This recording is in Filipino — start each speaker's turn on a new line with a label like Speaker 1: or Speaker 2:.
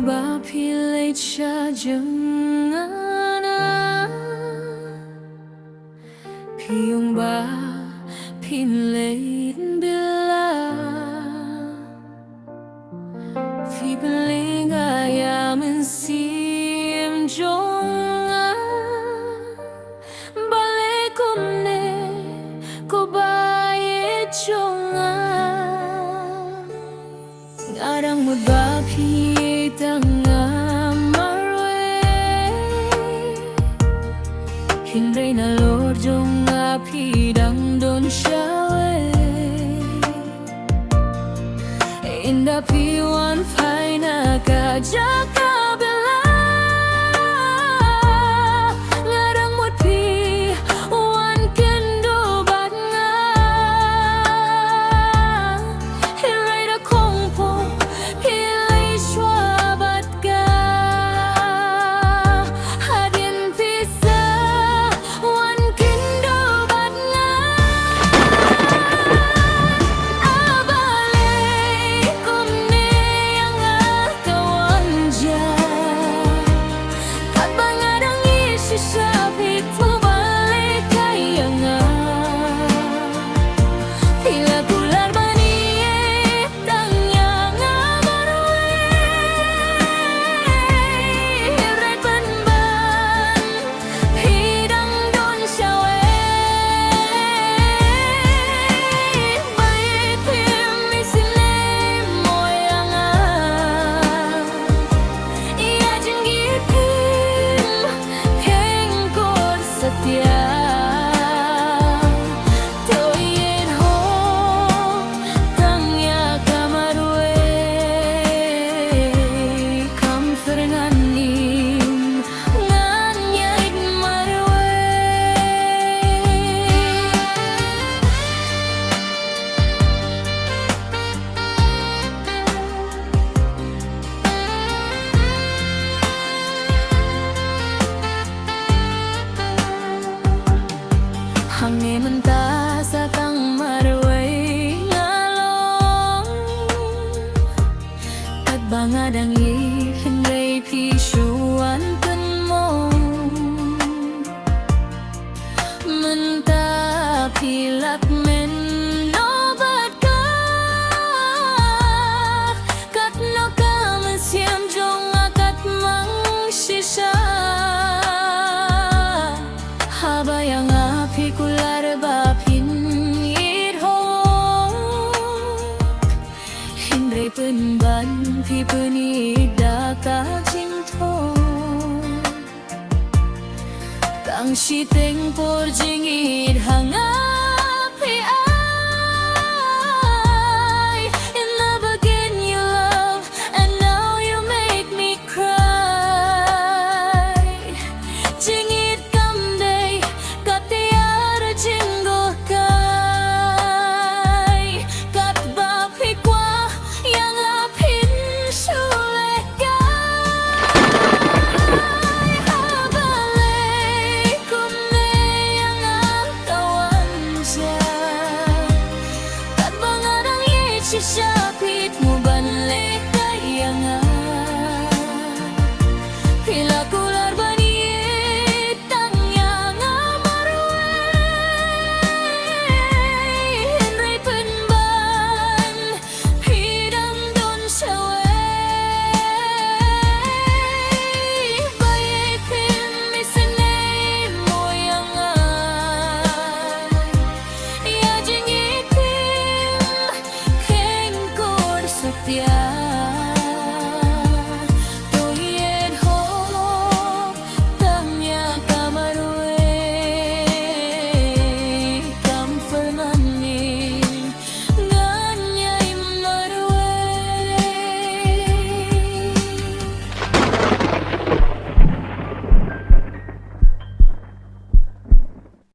Speaker 1: ba pilih jangan piung ba pilih bila fi beling ayam sim jonga balik kone ko baye jonga ngarang mo ba pitang Hindray na Lord yung apidang don siya Inda piwan pa'y nakajak kabila Ngarang mo't pi wan kendo bat nga Hiray da kong po hilay shwa bat ka Hadin pisa Hangin menta sa kang marway ngalong At bangadang ihinray pisuan kan mo Menta pilak men nobat ka Kat no ka masyam jong akat mang sisa Habayang api kular bapin irhok Hindray penban pi penida ka cinto Tang siteng por jingit hangat